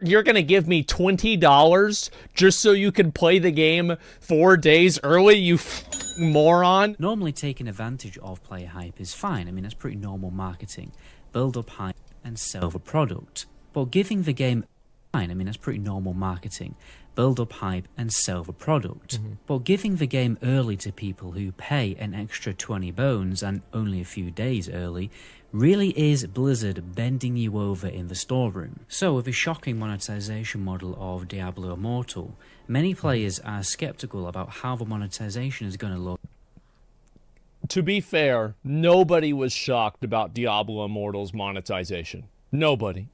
You're going to give me $20 just so you can play the game 4 days early, you moron? Normally taking advantage of player hype is fine. I mean, that's pretty normal marketing. Build up hype and sell the product. But giving the game fine, I mean, that's pretty normal marketing. Build up hype and sell the product. But giving the game early to people who pay an extra 20 bones and only a few days early really is Blizzard bending you over in the storeroom. So with the shocking monetization model of Diablo Immortal, many players are skeptical about how the monetization is going to look. To be fair, nobody was shocked about Diablo Immortal's monetization. Nobody.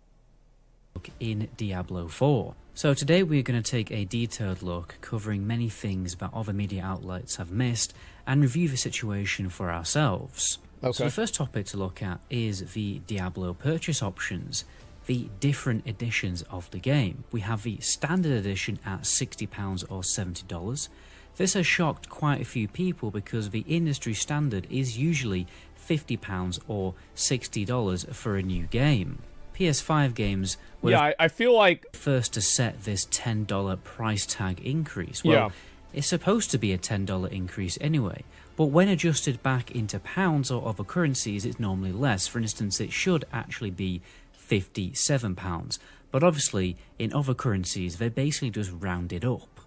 In Diablo 4. So today we're going to take a detailed look covering many things that other media outlets have missed and review the situation for ourselves. Okay. So the first topic to look at is the Diablo purchase options, the different editions of the game. We have the standard edition at £60 or $70. This has shocked quite a few people because the industry standard is usually £50 or $60 for a new game. PS5 games were I feel like first to set this $10 price tag increase. Well, it's supposed to be a $10 increase anyway, but when adjusted back into pounds or other currencies, it's normally less. For instance, it should actually be £57, but obviously in other currencies, they basically just round it up.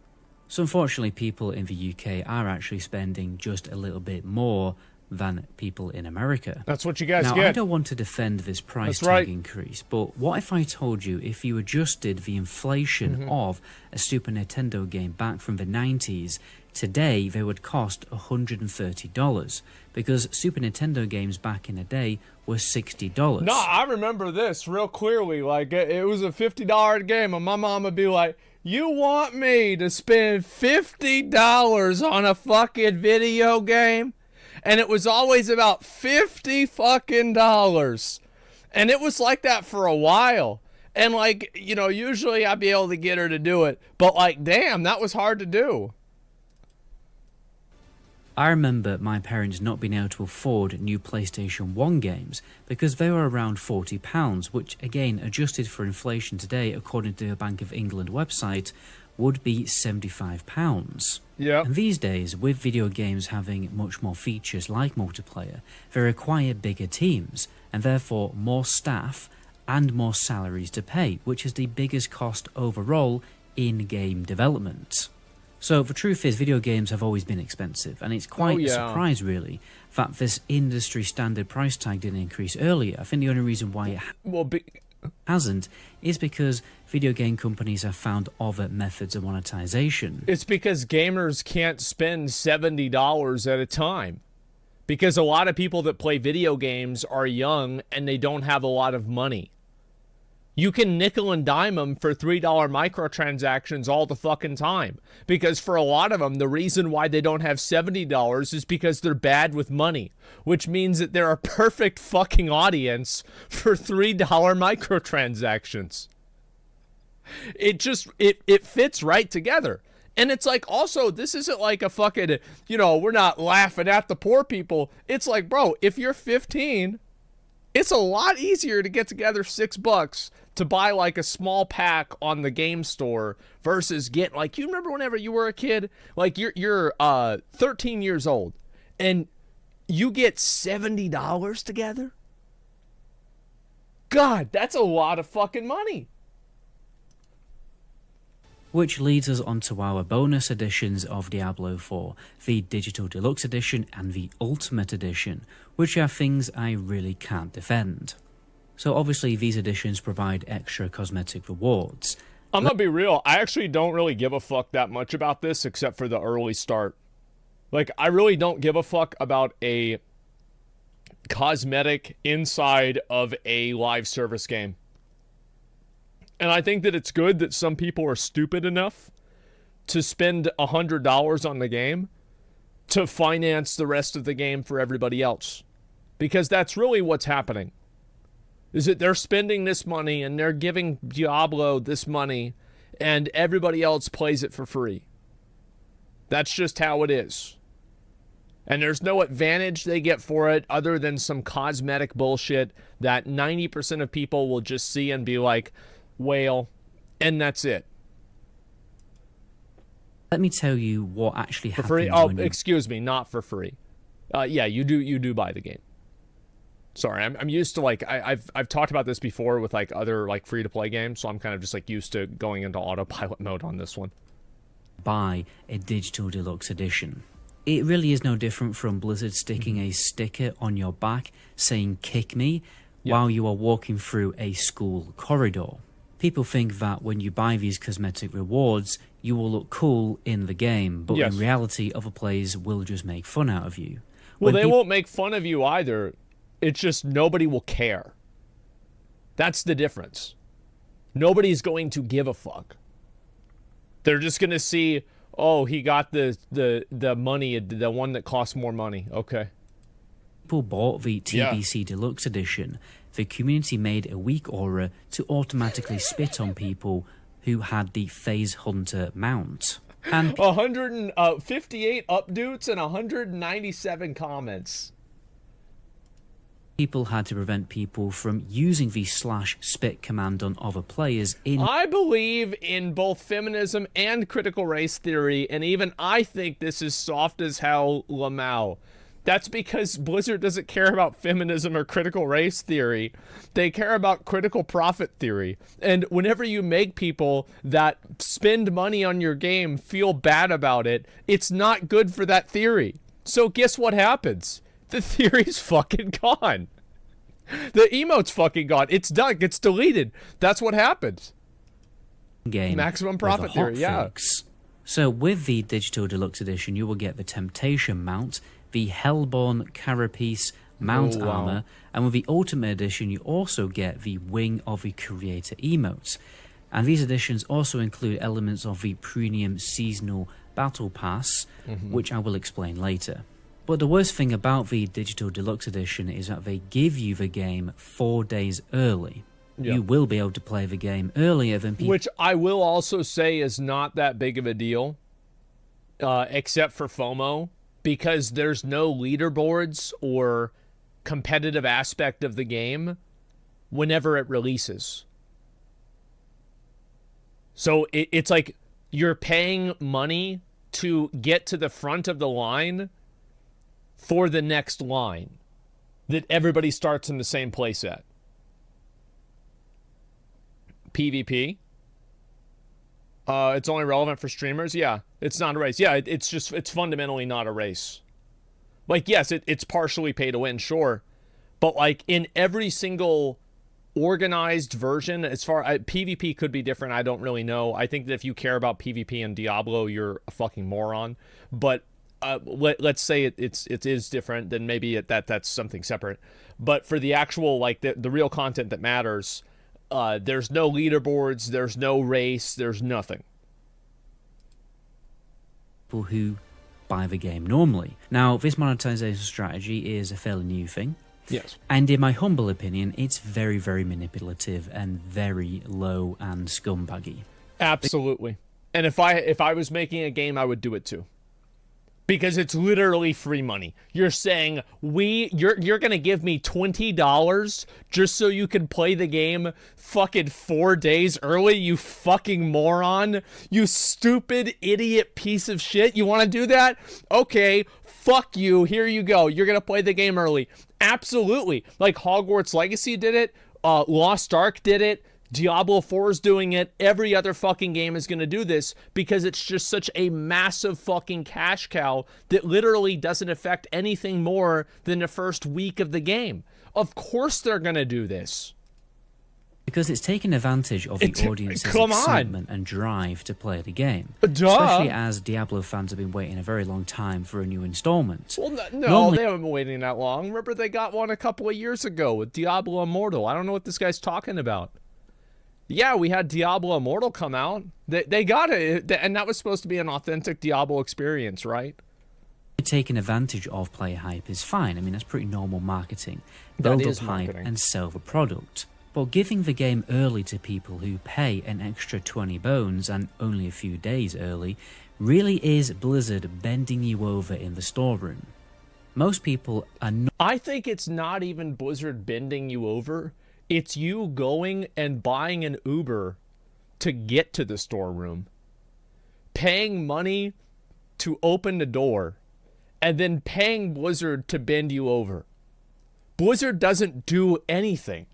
So unfortunately, people in the UK are actually spending just a little bit more than people in America. that's what you guys Now, get. I don't want to defend this price tag increase, but what if I told you if you adjusted the inflation of a Super Nintendo game back from the 90s, today they would cost $130, because Super Nintendo games back in the day were $60. No, I remember this real clearly. Like, it was a $50 game, and my mom would be like, you want me to spend $50 on a fucking video game? And it was always about $50 fucking dollars. And it was like that for a while. And like, you know, usually I'd be able to get her to do it. But like, damn, that was hard to do. I remember my parents not being able to afford new PlayStation 1 games because they were around £40, which again, adjusted for inflation today, according to the Bank of England website, would be £75. Yeah. And these days, with video games having much more features like multiplayer, they require bigger teams, and therefore more staff and more salaries to pay, which is the biggest cost overall in game development. So the truth is, video games have always been expensive, and it's quite a surprise, really, that this industry standard price tag didn't increase earlier. I think the only reason why it hasn't is because video game companies have found other methods of monetization. It's because gamers can't spend $70 at a time. Because a lot of people that play video games are young and they don't have a lot of money. You can nickel and dime them for $3 microtransactions all the fucking time. Because for a lot of them, the reason why they don't have $70 is because they're bad with money. Which means that they're a perfect fucking audience for $3 microtransactions. It fits right together. And it's like, also, this isn't like a fucking, you know, we're not laughing at the poor people. It's like, bro, if you're 15, it's a lot easier to get together $6 to buy like a small pack on the game store versus get, like, you remember whenever you were a kid, like you're 13 years old and you get $70 together? God, that's a lot of fucking money. Which leads us onto our bonus editions of Diablo 4, the Digital Deluxe Edition and the Ultimate Edition, which are things I really can't defend. So obviously these editions provide extra cosmetic rewards. I'm gonna be real, I actually don't really give a fuck that much about this except for the early start. Like, I really don't give a fuck about a cosmetic inside of a live service game. And I think that it's good that some people are stupid enough to spend $100 on the game to finance the rest of the game for everybody else. Because that's really what's happening. Is that they're spending this money and they're giving Diablo this money and everybody else plays it for free. That's just how it is. And there's no advantage they get for it other than some cosmetic bullshit that 90% of people will just see and be like, well, And that's it. Let me tell you what actually For happens free? Oh, when you... excuse me, not for free. Yeah, you do buy the game. Sorry, I'm used to, like, I've talked about this before with, like, other, like, free-to-play games, so I'm kind of just, like, used to going into autopilot mode on this one. Buy a digital deluxe edition. It really is no different from Blizzard sticking a sticker on your back saying "kick me" while you are walking through a school corridor. People think that when you buy these cosmetic rewards, you will look cool in the game, but in reality, other players will just make fun out of you. Well, they won't make fun of you either. It's just nobody will care. That's the difference. Nobody's going to give a fuck. They're just going to see, oh, he got the money, the one that costs more money. Okay. People bought the TBC Deluxe Edition. The community made a weak aura to automatically spit on people who had the Phase Hunter mount. And 158 updates and 197 comments. People had to prevent people from using the /spit command on other players in... I believe in both feminism and critical race theory, and even I think this is soft as hell, Lamau. That's because Blizzard doesn't care about feminism or critical race theory. They care about critical profit theory. And whenever you make people that spend money on your game feel bad about it, it's not good for that theory. So guess what happens? The theory's fucking gone. The emote's fucking gone. It's done. It gets deleted. That's what happens. Game maximum profit theory, yeah. So with the Digital Deluxe Edition, you will get the Temptation mount, the Hellborn Carapace mount armor, and with the Ultimate Edition, you also get the Wing of the Creator emotes. And these editions also include elements of the premium seasonal battle pass, which I will explain later. But the worst thing about the Digital Deluxe Edition is that they give you the game 4 days early. You will be able to play the game earlier than people... Which I will also say is not that big of a deal, except for FOMO, because there's no leaderboards or competitive aspect of the game whenever it releases. So it's like you're paying money to get to the front of the line for the next line that everybody starts in the same place at. PvP. It's only relevant for streamers. Yeah, it's not a race. Yeah, it's fundamentally not a race. Like, yes, it's partially pay to win, sure. But, like, in every single organized version, as far as PvP could be different, I don't really know. I think that if you care about PvP in Diablo, you're a fucking moron. But let's say it is different, then maybe that's something separate. But for the actual, like, the real content that matters, there's no leaderboards, there's no race, there's nothing. People who buy the game normally. Now, this monetization strategy is a fairly new thing. Yes. And in my humble opinion, it's very, very manipulative and very low and scumbaggy. Absolutely. And if I was making a game, I would do it too. Because it's literally free money. You're saying, you're going to give me $20 just so you can play the game fucking 4 days early, you fucking moron. You stupid idiot piece of shit. You want to do that? Okay, fuck you. Here you go. You're going to play the game early. Absolutely. Like Hogwarts Legacy did it. Lost Ark did it. Diablo 4 is doing it. Every other fucking game is going to do this because it's just such a massive fucking cash cow that literally doesn't affect anything more than the first week of the game. Of course they're going to do this. Because it's taken advantage of the audience's excitement and drive to play the game. Especially as Diablo fans have been waiting a very long time for a new installment. Well, no, they haven't been waiting that long. Remember, they got one a couple of years ago with Diablo Immortal. I don't know what this guy's talking about. Yeah, we had Diablo Immortal come out. They got it, and that was supposed to be an authentic Diablo experience, right? Taking advantage of player hype is fine. I mean, that's pretty normal marketing. Build up hype and sell the product. But giving the game early to people who pay an extra 20 bones and only a few days early really is Blizzard bending you over in the storeroom. Most people are not... I think it's not even Blizzard bending you over. It's you going and buying an Uber to get to the storeroom, paying money to open the door, and then paying Blizzard to bend you over. Blizzard doesn't do anything.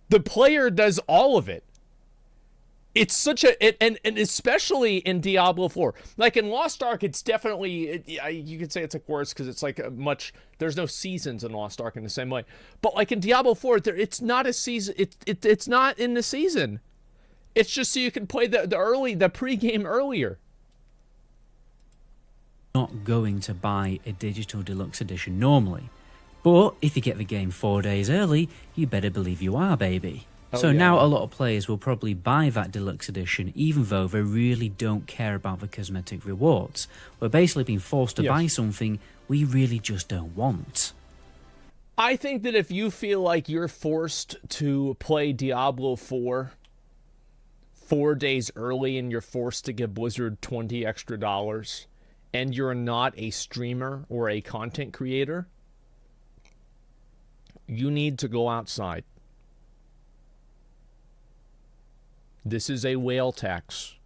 The player does all of it. It's such a, and especially in Diablo 4. Like in Lost Ark, it's definitely, you could say it's like worse because it's like a much, there's no seasons in Lost Ark in the same way. But like in Diablo 4, it's not a season, it's not in the season. It's just so you can play the pre-game earlier. Not going to buy a digital deluxe edition normally. But if you get the game 4 days early, you better believe you are, baby. So now a lot of players will probably buy that deluxe edition even though they really don't care about the cosmetic rewards. We're basically being forced to buy something we really just don't want. I think that if you feel like you're forced to play Diablo 4 4 days early and you're forced to give Blizzard $20 extra, and you're not a streamer or a content creator, you need to go outside. This is a whale tax.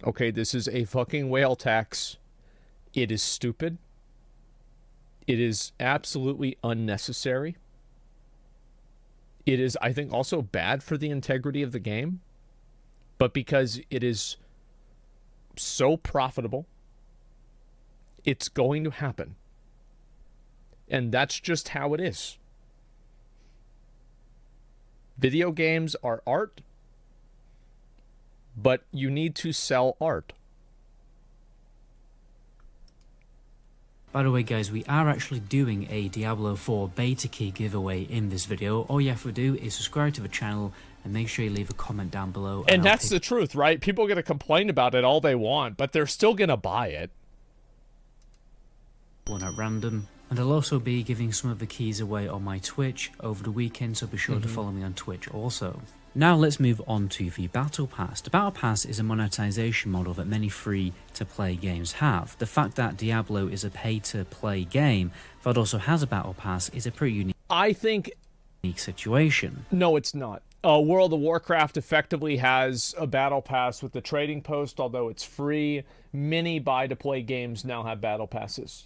Okay, this is a fucking whale tax. It is stupid. It is absolutely unnecessary. It is, I think, also bad for the integrity of the game. But because it is so profitable, it's going to happen. And that's just how it is. Video games are art, but you need to sell art. By the way, guys, we are actually doing a Diablo 4 beta key giveaway in this video. All you have to do is subscribe to the channel and make sure you leave a comment down below. And that's the truth, right? People are going to complain about it all they want, but they're still going to buy it. One at random. And I'll also be giving some of the keys away on my Twitch over the weekend, so be sure to follow me on Twitch also. Now let's move on to the Battle Pass. The Battle Pass is a monetization model that many free-to-play games have. The fact that Diablo is a pay-to-play game that also has a Battle Pass is a pretty unique situation. No, it's not. World of Warcraft effectively has a Battle Pass with the trading post, although it's free. Many buy-to-play games now have Battle Passes.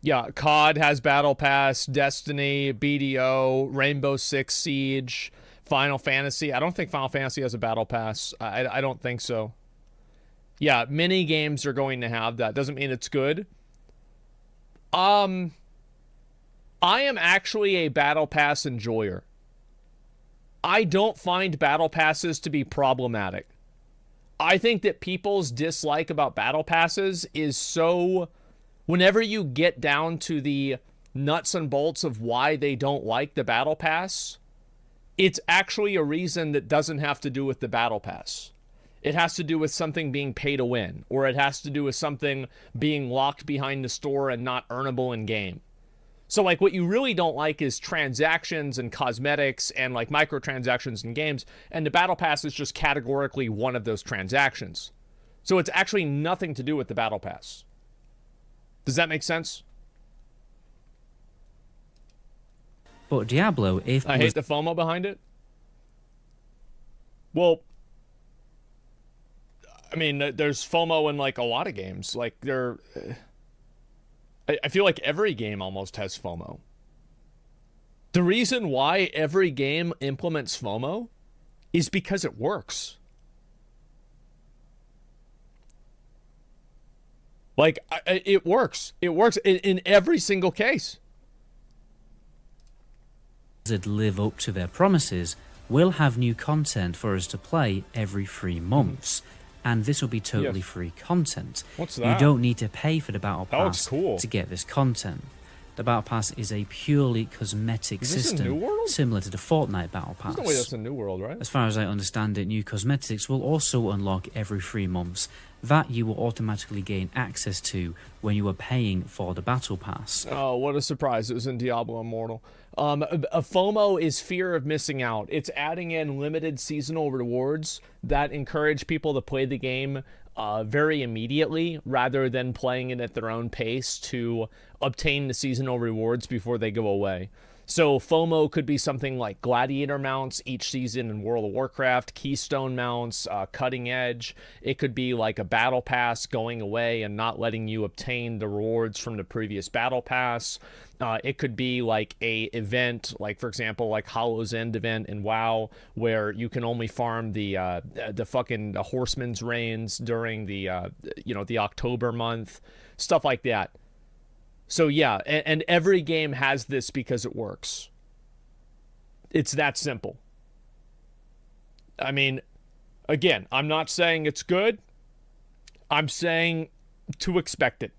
Yeah, COD has Battle Pass, Destiny, BDO, Rainbow Six Siege, Final Fantasy. I don't think Final Fantasy has a Battle Pass. I don't think so. Yeah, many games are going to have that. Doesn't mean it's good. I am actually a Battle Pass enjoyer. I don't find Battle Passes to be problematic. I think that people's dislike about Battle Passes is so... Whenever you get down to the nuts and bolts of why they don't like the Battle Pass, it's actually a reason that doesn't have to do with the Battle Pass. It has to do with something being pay to win, or it has to do with something being locked behind the store and not earnable in game. So like what you really don't like is transactions and cosmetics and like microtransactions in games, and the Battle Pass is just categorically one of those transactions. So it's actually nothing to do with the Battle Pass. Does that make sense? But Diablo, if I hate the FOMO behind it. Well, I mean, there's FOMO in like a lot of games. Like I feel like every game almost has FOMO. The reason why every game implements FOMO is because it works. Like, it works. It works in every single case. Blizzard live up to their promises, we'll have new content for us to play every 3 months. And this will be totally free content. What's that? You don't need to pay for the Battle Pass cool. to get this content. The Battle Pass is a purely cosmetic system, New World? similar to the Fortnite Battle Pass. There's no way that's a New World, right? As far as I understand it, new cosmetics will also unlock every 3 months that you will automatically gain access to when you are paying for the Battle Pass. Oh, what a surprise. It was in Diablo Immortal. A FOMO is fear of missing out. It's adding in limited seasonal rewards that encourage people to play the game very immediately rather than playing it at their own pace to obtain the seasonal rewards before they go away. So FOMO could be something like gladiator mounts each season in World of Warcraft, keystone mounts, cutting edge. It could be like a battle pass going away and not letting you obtain the rewards from the previous battle pass. It could be like a event, like for example, like Hollow's End event in WoW, where you can only farm the fucking Horseman's Reigns during the the October month, stuff like that. So yeah, and every game has this because it works. It's that simple. I mean, again, I'm not saying it's good. I'm saying to expect it.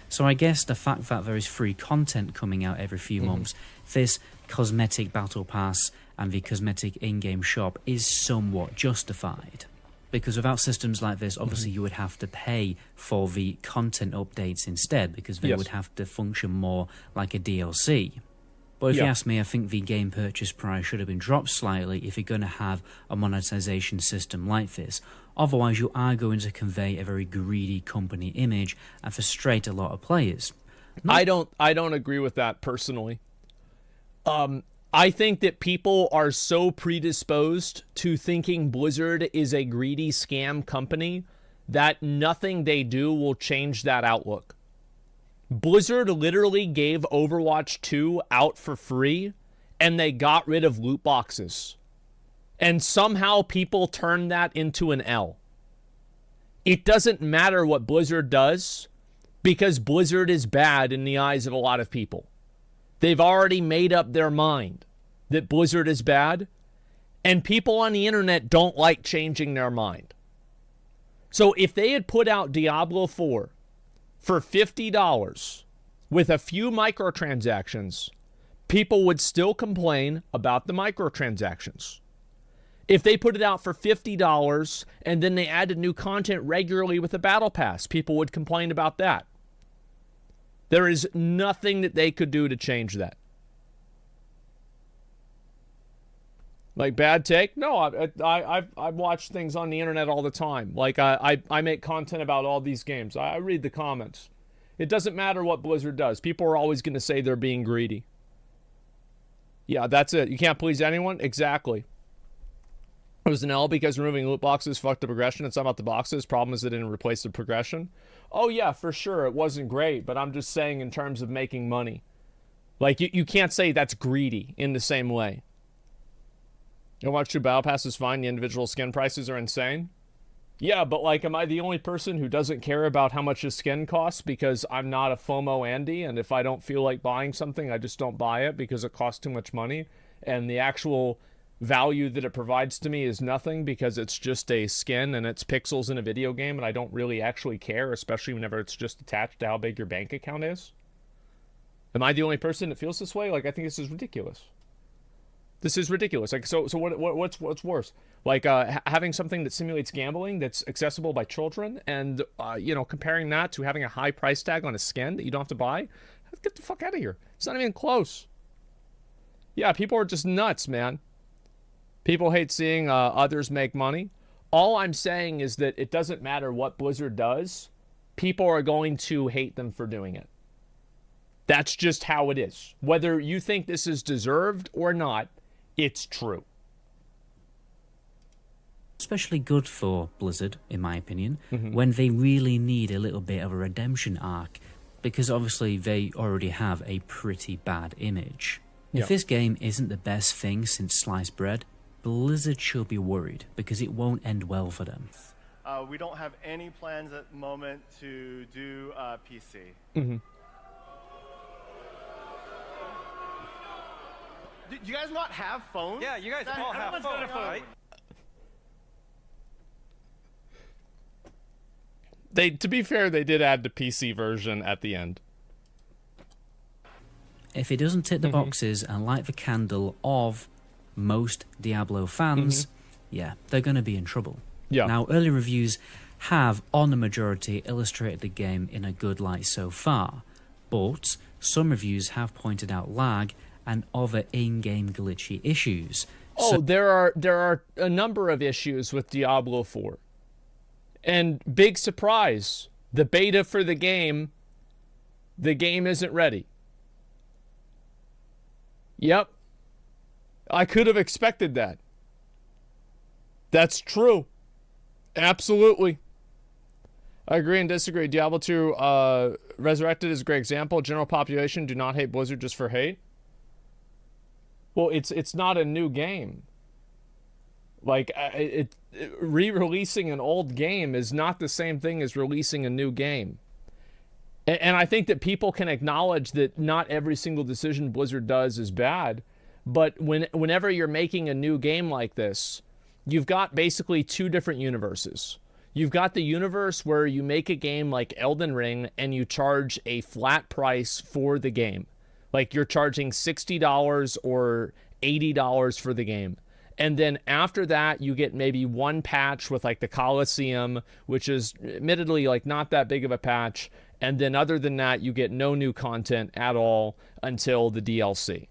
So I guess the fact that there is free content coming out every few months, this cosmetic battle pass and the cosmetic in-game shop is somewhat justified. Because without systems like this, obviously you would have to pay for the content updates instead, because they would have to function more like a DLC. But if you ask me, I think the game purchase price should have been dropped slightly if you're going to have a monetization system like this. Otherwise, you are going to convey a very greedy company image and frustrate a lot of players. I don't agree with that personally. I think that people are so predisposed to thinking Blizzard is a greedy scam company that nothing they do will change that outlook. Blizzard literally gave Overwatch 2 out for free, and they got rid of loot boxes. And somehow people turned that into an L. It doesn't matter what Blizzard does, because Blizzard is bad in the eyes of a lot of people. They've already made up their mind that Blizzard is bad, and people on the internet don't like changing their mind. So if they had put out Diablo 4 for $50 with a few microtransactions, people would still complain about the microtransactions. If they put it out for $50 and then they added new content regularly with a battle pass, people would complain about that. There is nothing that they could do to change that. Like, bad take? No, I've watched things on the internet all the time. Like, I make content about all these games. I read the comments. It doesn't matter what Blizzard does. People are always going to say they're being greedy. Yeah, that's it. You can't please anyone? Exactly. It was an L because removing loot boxes fucked the progression. It's not about the boxes. Problem is it didn't replace the progression. Oh, yeah, for sure. It wasn't great, but I'm just saying in terms of making money. Like, you can't say that's greedy in the same way. Overwatch 2 Battle Pass is fine. The individual skin prices are insane. Yeah, but, like, am I the only person who doesn't care about how much a skin costs because I'm not a FOMO Andy, and if I don't feel like buying something, I just don't buy it because it costs too much money, and the actual value that it provides to me is nothing because it's just a skin and it's pixels in a video game and I don't really actually care, especially whenever it's just attached to how big your bank account is? Am I the only person that feels this way? Like, I think this is ridiculous. This is ridiculous. Like, so what's worse? Like, having something that simulates gambling that's accessible by children and, comparing that to having a high price tag on a skin that you don't have to buy? Get the fuck out of here. It's not even close. Yeah, people are just nuts, man. People hate seeing others make money. All I'm saying is that it doesn't matter what Blizzard does. People are going to hate them for doing it. That's just how it is. Whether you think this is deserved or not, it's true. Especially good for Blizzard, in my opinion, when they really need a little bit of a redemption arc, because obviously they already have a pretty bad image. If this game isn't the best thing since sliced bread, Blizzard should be worried, because it won't end well for them. We don't have any plans at the moment to do PC. Do you guys not have phones? Yeah, you guys all have phones, right? To be fair, they did add the PC version at the end. If it doesn't tick the boxes and light the candle of most Diablo fans, yeah, they're going to be in trouble. Yeah. Now, early reviews have, on the majority, illustrated the game in a good light so far, but some reviews have pointed out lag and other in-game glitchy issues. Oh, there are a number of issues with Diablo 4. And big surprise, the beta for the game The game isn't ready. Yep. I could have expected that. That's true. Absolutely. I agree and disagree. Diablo 2 Resurrected is a great example. General population do not hate Blizzard just for hate. Well, it's not a new game. Like, re-releasing an old game is not the same thing as releasing a new game. And I think that people can acknowledge that not every single decision Blizzard does is bad. But whenever you're making a new game like this, you've got basically two different universes. You've got the universe where you make a game like Elden Ring and you charge a flat price for the game. Like you're charging $60 or $80 for the game. And then after that, you get maybe one patch with like the Coliseum, which is admittedly like not that big of a patch. And then other than that, you get no new content at all until the DLC.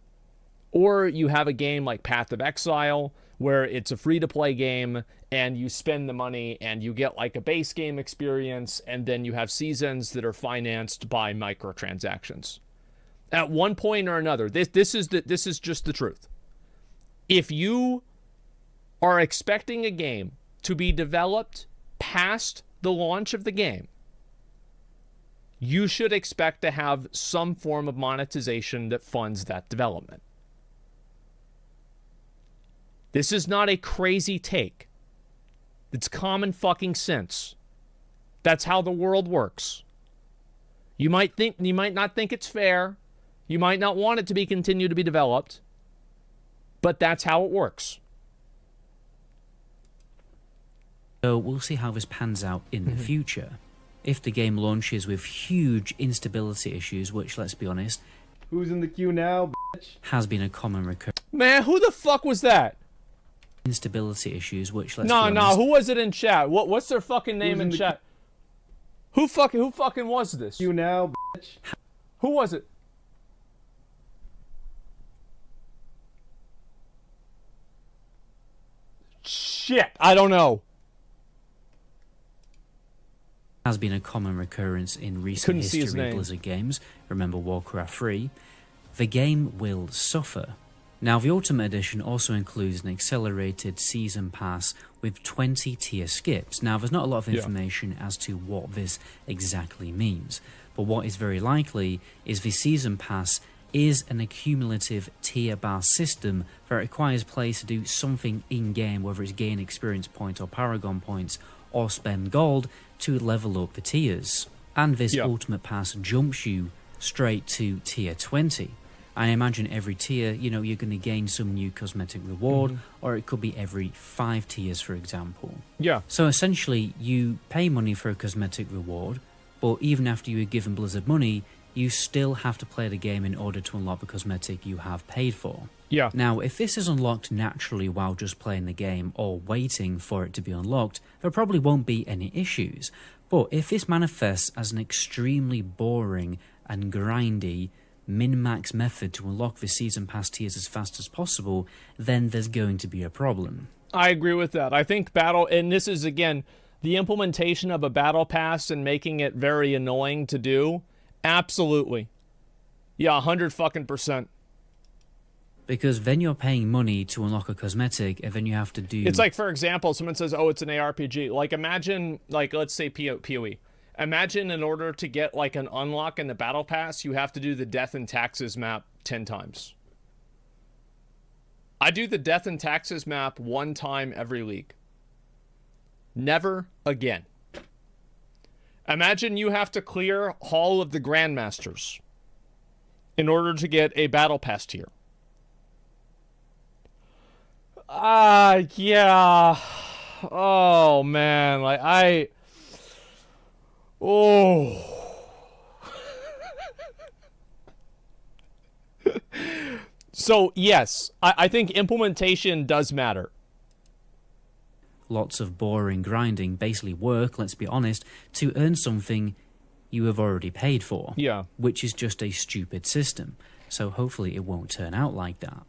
Or you have a game like Path of Exile, where it's a free-to-play game, and you spend the money, and you get like a base game experience, and then you have seasons that are financed by microtransactions. At one point or another, this is just the truth. If you are expecting a game to be developed past the launch of the game, you should expect to have some form of monetization that funds that development. This is not a crazy take. It's common fucking sense. That's how the world works. You might not think it's fair. You might not want it to be continue to be developed. But that's how it works. So we'll see how this pans out in the future. If the game launches with huge instability issues, which, let's be honest, Who's in the queue now, bitch? has been a common recurrence. Man, who the fuck was that? Instability issues, which, let's be honest... No, who was it in chat? What's their fucking name Who's in in the chat? Who fucking was this? Queue now, bitch. Who was it? Shit, I don't know. has been a common recurrence in recent Couldn't see his history of name. Blizzard games. Remember Warcraft 3. The game will suffer. Now, the Ultimate Edition also includes an accelerated season pass with 20 tier skips. Now, there's not a lot of information as to what this exactly means, but what is very likely is the season pass is an accumulative tier bar system that requires players to do something in-game, whether it's gain experience points or Paragon points, or spend gold to level up the tiers. And this Ultimate Pass jumps you straight to tier 20. I imagine every tier, you're going to gain some new cosmetic reward, or it could be every 5 tiers, for example. Yeah. So essentially, you pay money for a cosmetic reward, but even after you are given Blizzard money, you still have to play the game in order to unlock the cosmetic you have paid for. Yeah. Now, if this is unlocked naturally while just playing the game or waiting for it to be unlocked, there probably won't be any issues. But if this manifests as an extremely boring and grindy min-max method to unlock the season pass tiers as fast as possible, then there's going to be a problem. I agree with that. I think and this is, again, the implementation of a battle pass and making it very annoying to do. Absolutely. Yeah, 100%. Because then you're paying money to unlock a cosmetic, and then you have to do... It's like, for example, someone says, oh, it's an ARPG. Like, imagine, like, let's say PoE. Imagine in order to get, like, an unlock in the battle pass, you have to do the Death and Taxes map 10 times. I do the Death and Taxes map 1 time every league. Never again. Imagine you have to clear Hall of the Grandmasters in order to get a battle pass tier. Yeah. Oh, man. Like, Oh. So, yes, I think implementation does matter. Lots of boring grinding, basically work, let's be honest, to earn something you have already paid for. Yeah. Which is just a stupid system. So hopefully it won't turn out like that.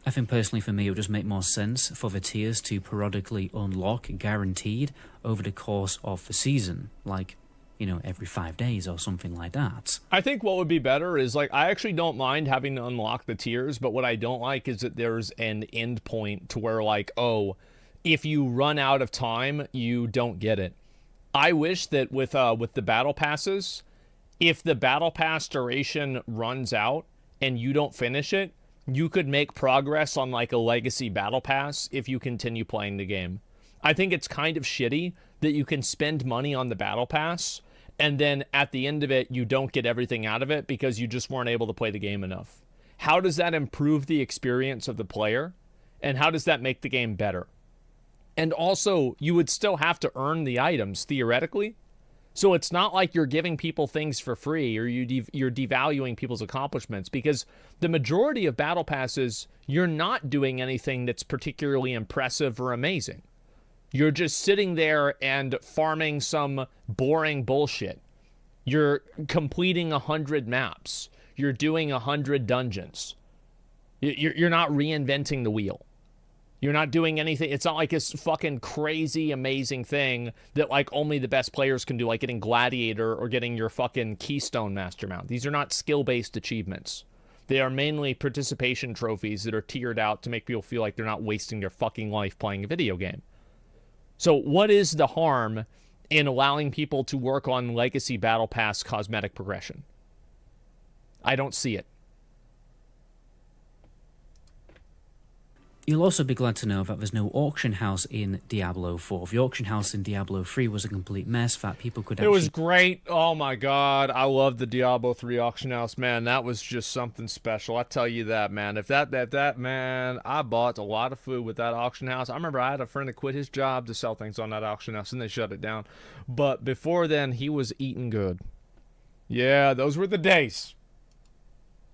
I think personally for me it would just make more sense for the tiers to periodically unlock guaranteed over the course of the season. Like every 5 days or something like that. I think what would be better is, like, I actually don't mind having to unlock the tiers, but what I don't like is that there's an end point to where, like, oh, if you run out of time, you don't get it. I wish that with the battle passes, if the battle pass duration runs out and you don't finish it, you could make progress on, like, a legacy battle pass if you continue playing the game. I think it's kind of shitty that you can spend money on the battle pass and then at the end of it, you don't get everything out of it because you just weren't able to play the game enough. How does that improve the experience of the player? And how does that make the game better? And also, you would still have to earn the items, theoretically. So it's not like you're giving people things for free or you're devaluing people's accomplishments, because the majority of battle passes, you're not doing anything that's particularly impressive or amazing. You're just sitting there and farming some boring bullshit. You're completing 100 maps. You're doing 100 dungeons. You're not reinventing the wheel. You're not doing anything. It's not like this fucking crazy, amazing thing that, like, only the best players can do, like getting Gladiator or getting your fucking Keystone Master Mount. These are not skill-based achievements. They are mainly participation trophies that are tiered out to make people feel like they're not wasting their fucking life playing a video game. So what is the harm in allowing people to work on Legacy Battle Pass cosmetic progression? I don't see it. You'll also be glad to know that there's no auction house in Diablo 4. The auction house in Diablo 3 was a complete mess that people could actually... It was great. Oh my god. I love the Diablo 3 auction house, man. That was just something special. I tell you that, man. If that man, I bought a lot of food with that auction house. I remember I had a friend that quit his job to sell things on that auction house, and they shut it down. But before then, he was eating good. Yeah, those were the days.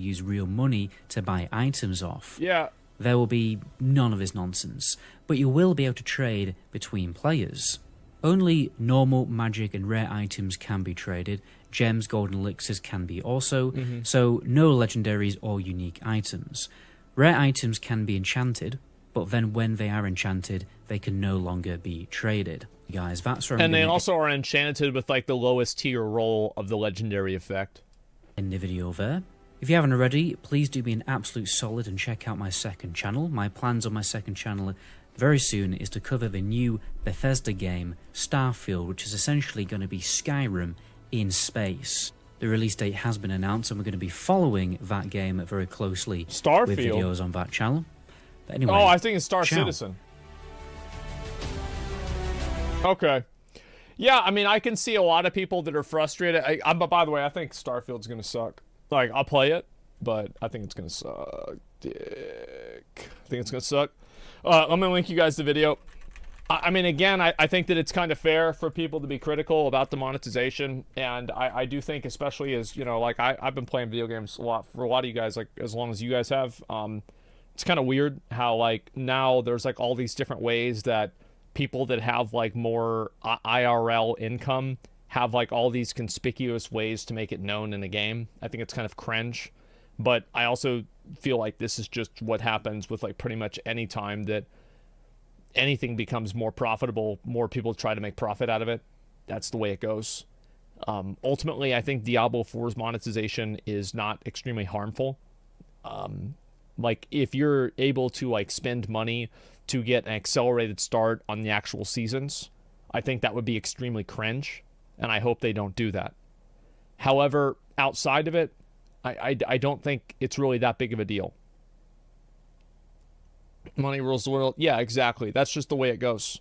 Use real money to buy items off. Yeah. There will be none of this nonsense, but you will be able to trade between players. Only normal, magic and rare items can be traded. Gems, golden elixirs can be also, so no legendaries or unique items. Rare items can be enchanted, but then when they are enchanted, they can no longer be traded. Guys, that's where And they also are enchanted with, like, the lowest tier roll of the legendary effect. End the video there. If you haven't already, please do me an absolute solid and check out my second channel. My plans on my second channel very soon is to cover the new Bethesda game, Starfield, which is essentially going to be Skyrim in space. The release date has been announced, and we're going to be following that game very closely Starfield? with videos on that channel. But anyway, oh, I think it's Star ciao. Citizen. Okay. Yeah, I mean, I can see a lot of people that are frustrated. But by the way, I think Starfield's going to suck. Like, I'll play it, but I think it's going to suck. Dick. I think it's going to suck. I'm going to link you guys the video. I mean, again, I think that it's kind of fair for people to be critical about the monetization. And I do think, especially as, you know, like, I've been playing video games a lot for a lot of you guys, like, as long as you guys have. It's kind of weird how, like, now there's, like, all these different ways that people that have, like, more IRL income have, like, all these conspicuous ways to make it known in a game. I think it's kind of cringe. But I also feel like this is just what happens with, like, pretty much any time that anything becomes more profitable, more people try to make profit out of it. That's the way it goes. Ultimately, I think Diablo 4's monetization is not extremely harmful. Like, if you're able to, like, spend money to get an accelerated start on the actual seasons, I think that would be extremely cringe. And I hope they don't do that. However, outside of it, I don't think it's really that big of a deal. Money rules the world. Yeah, exactly. That's just the way it goes.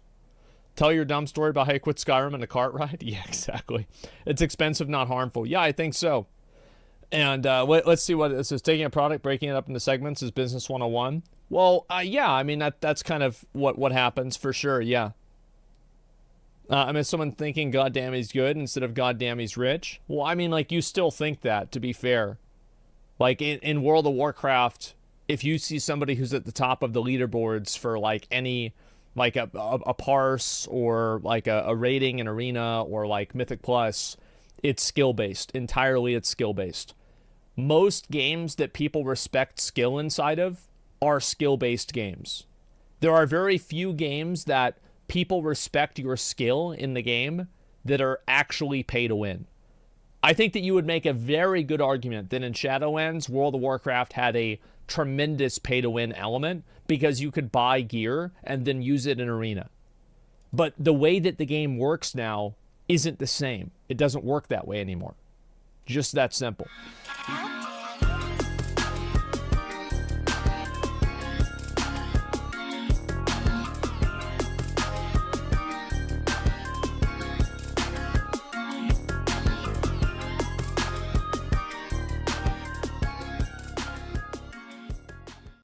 Tell your dumb story about how you quit Skyrim in a cart ride? Yeah, exactly. It's expensive, not harmful. Yeah, I think so. And let's see what this is. Taking a product, breaking it up into segments is business 101. Well, yeah, I mean, that's kind of what happens for sure, yeah. I mean, someone thinking goddamn he's good instead of goddamn he's rich. Well, I mean, like, you still think that, to be fair. Like, in World of Warcraft, if you see somebody who's at the top of the leaderboards for, like, any, like, a parse or, like, a rating in Arena or, like, Mythic Plus, it's skill-based. Entirely, it's skill-based. Most games that people respect skill inside of are skill-based games. There are very few games that people respect your skill in the game that are actually pay to win. I think that you would make a very good argument that in Shadowlands, World of Warcraft had a tremendous pay to win element because you could buy gear and then use it in Arena. But the way that the game works now isn't the same. It doesn't work that way anymore. Just that simple.